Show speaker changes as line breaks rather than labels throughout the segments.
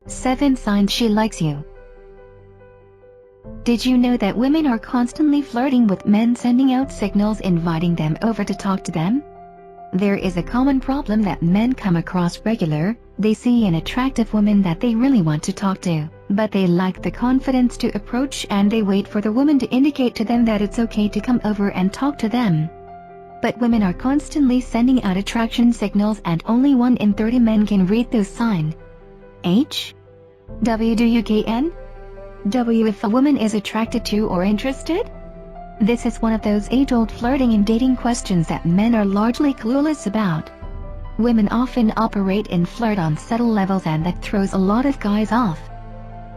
7 Signs she likes you. Did you know that women are constantly flirting with men, sending out signals inviting them over to talk to them? There is a common problem that men come across regular. They see an attractive woman that they really want to talk to, but they lack the confidence to approach, and they wait for the woman to indicate to them that it's okay to come over and talk to them. But women are constantly sending out attraction signals, and only 1 in 30 men can read those signs. W. Do you can? W. If a woman is attracted to or interested? This is one of those age-old flirting and dating questions that men are largely clueless about. Women often operate and flirt on subtle levels, and that throws a lot of guys off.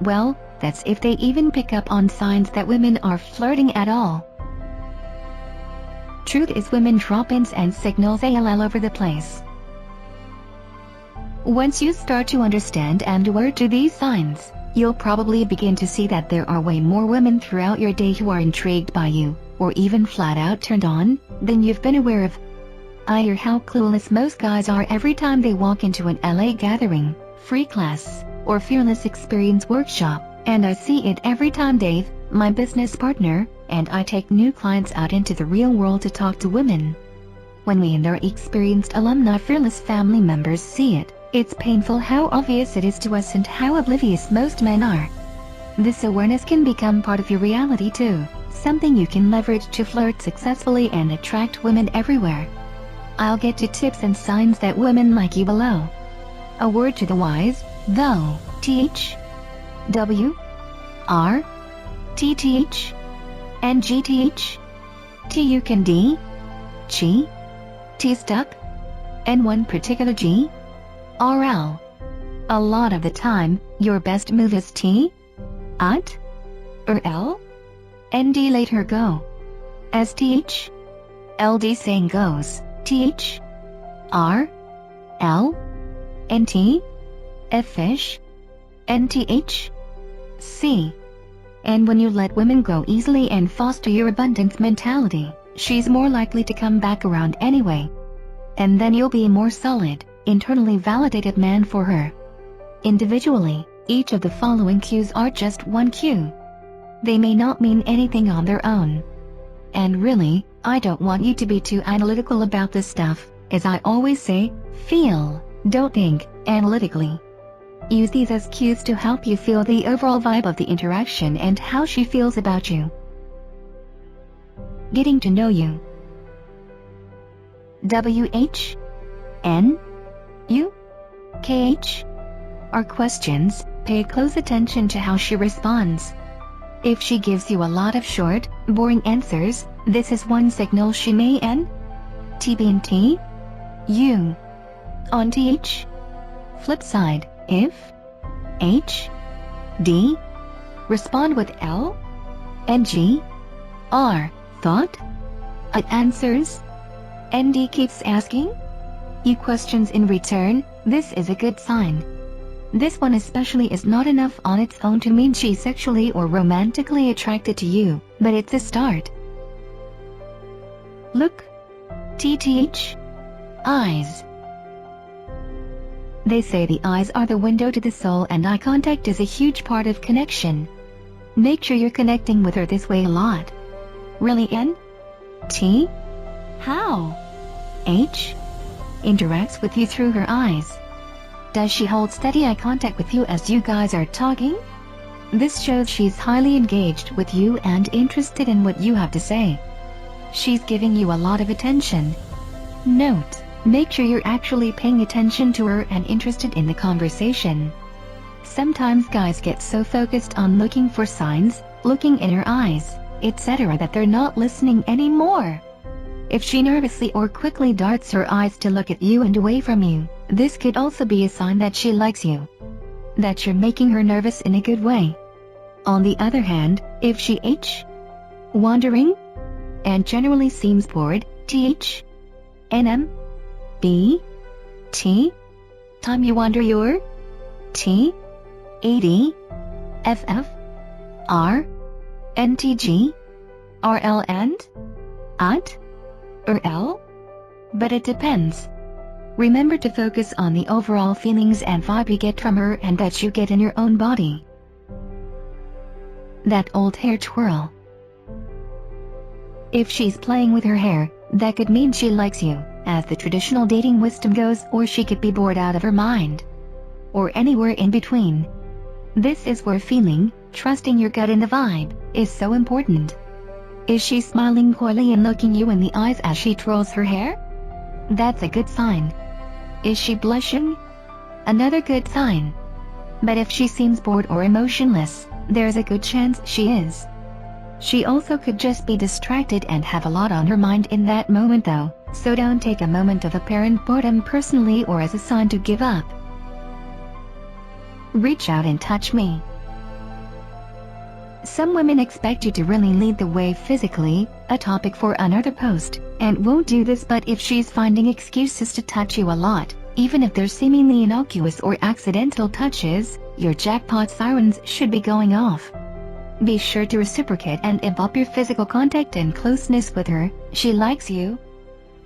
Well, that's if they even pick up on signs that women are flirting at all. Truth is, women drop hints and signals all over the place. Once you start to understand and aware to these signs, you'll probably begin to see that there are way more women throughout your day who are intrigued by you, or even flat out turned on, than you've been aware of. I hear how clueless most guys are every time they walk into an LA gathering, free class, or fearless experience workshop, and I see it every time Dave, my business partner, and I take new clients out into the real world to talk to women. When we and our experienced alumni fearless family members see it, it's painful how obvious it is to us and how oblivious most men are. This awareness can become part of your reality too, something you can leverage to flirt successfully and attract women everywhere. I'll get to tips and signs that women like you below. A word to the wise, though. TH W R TTH and GTH T you can D G T stuck and one particular G RL. A lot of the time, your best move is T, at, or L, and D later go. As TH, LD saying goes, TH, R, L, and T, F fish, and TH, C. And when you let women go easily and foster your abundance mentality, she's more likely to come back around anyway. And then you'll be a more solid, internally validated man for her. Individually, each of the following cues are just one cue. They may not mean anything on their own. And really, I don't want you to be too analytical about this stuff. As I always say, feel, don't think, analytically. Use these as cues to help you feel the overall vibe of the interaction and how she feels about you. Getting to know you. WH N U KH are questions. Pay close attention to how she responds. If she gives you a lot of short, boring answers, this is one signal she may N TBNT U on TH. Flip side, if H D respond with L and G R thought answers and D keeps asking you questions in return, this is a good sign. This one especially is not enough on its own to mean she's sexually or romantically attracted to you, but it's a start. Look. TTH. Eyes. They say the eyes are the window to the soul, and eye contact is a huge part of connection. Make sure you're connecting with her this way a lot. Really N? T? How? H? Interacts with you through her eyes. Does she hold steady eye contact with you as you guys are talking? This shows she's highly engaged with you and interested in what you have to say. She's giving you a lot of attention. Note, make sure you're actually paying attention to her and interested in the conversation. Sometimes guys get so focused on looking for signs, looking in her eyes, etc., that they're not listening anymore. If she nervously or quickly darts her eyes to look at you and away from you, this could also be a sign that she likes you. That you're making her nervous in a good way. On the other hand, if she wandering and generally seems bored, TH NM B T time you wander your T AD FF R NTG RL and at or L? But it depends. Remember to focus on the overall feelings and vibe you get from her and that you get in your own body. That old hair twirl. If she's playing with her hair, that could mean she likes you, as the traditional dating wisdom goes, or she could be bored out of her mind. Or anywhere in between. This is where feeling, trusting your gut in the vibe, is so important. Is she smiling coyly and looking you in the eyes as she twirls her hair? That's a good sign. Is she blushing? Another good sign. But if she seems bored or emotionless, there's a good chance she is. She also could just be distracted and have a lot on her mind in that moment though, so don't take a moment of apparent boredom personally or as a sign to give up. Reach out and touch me. Some women expect you to really lead the way physically, a topic for another post, and won't do this, but if she's finding excuses to touch you a lot, even if they're seemingly innocuous or accidental touches, your jackpot sirens should be going off. Be sure to reciprocate and amp up your physical contact and closeness with her. She likes you.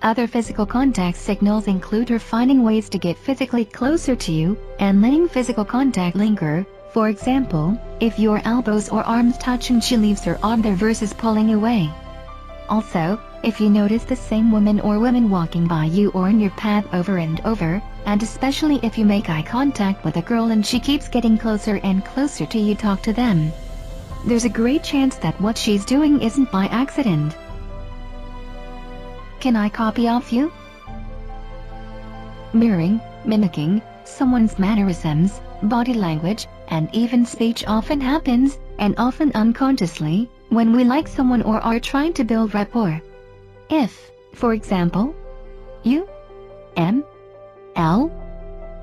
Other physical contact signals include her finding ways to get physically closer to you, and letting physical contact linger. For example, if your elbows or arms touch and she leaves her arm there versus pulling away. Also, if you notice the same woman or women walking by you or in your path over and over, and especially if you make eye contact with a girl and she keeps getting closer and closer to you, talk to them. There's a great chance that what she's doing isn't by accident. Can I copy off you? Mirroring, mimicking someone's mannerisms, body language, and even speech often happens, and often unconsciously, when we like someone or are trying to build rapport. If, for example, U M L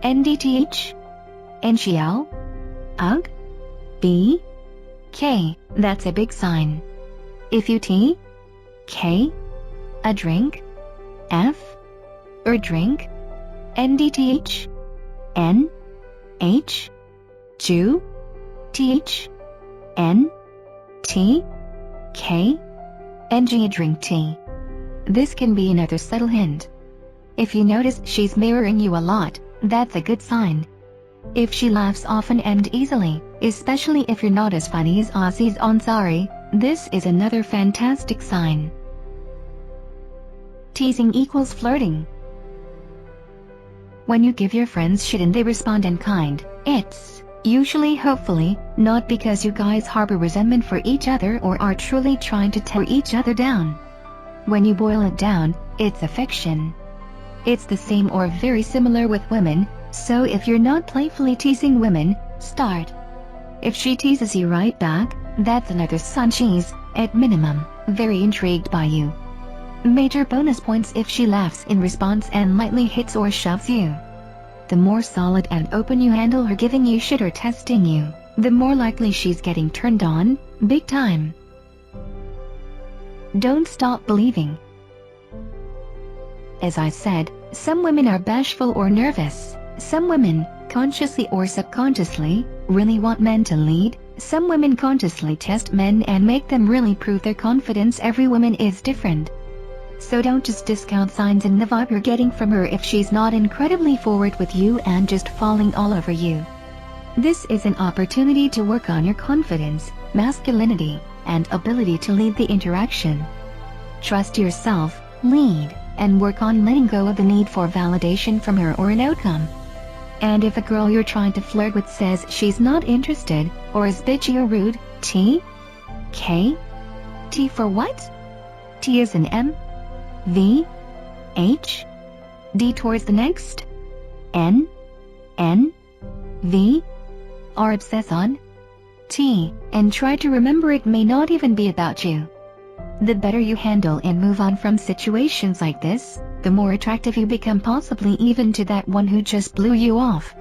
N D T H N G L UG B K, that's a big sign. If you T K a drink, F or drink, N D T H N H Jew TH N T K NG a drink tea. This can be another subtle hint. If you notice she's mirroring you a lot, that's a good sign. If she laughs often and easily, especially if you're not as funny as Ozzy's Ansari, this is another fantastic sign. Teasing equals flirting. When you give your friends shit and they respond in kind, it's usually hopefully not because you guys harbor resentment for each other or are truly trying to tear each other down. When you boil it down, it's affection. It's the same or very similar with women, so if you're not playfully teasing women, start. If she teases you right back, that's another sign she's, at minimum, very intrigued by you. Major bonus points if she laughs in response and lightly hits or shoves you. The more solid and open you handle her giving you shit or testing you, the more likely she's getting turned on, big time. Don't stop believing. As I said, some women are bashful or nervous. Some women, consciously or subconsciously, really want men to lead. Some women consciously test men and make them really prove their confidence. Every woman is different. So don't just discount signs in the vibe you're getting from her if she's not incredibly forward with you and just falling all over you. This is an opportunity to work on your confidence, masculinity, and ability to lead the interaction. Trust yourself, lead, and work on letting go of the need for validation from her or an outcome. And if a girl you're trying to flirt with says she's not interested, or is bitchy or rude, T? K? T for what? T is an M? V? H? D towards the next? N? N? V? R obsess on? T, and try to remember it may not even be about you. The better you handle and move on from situations like this, the more attractive you become, possibly even to that one who just blew you off.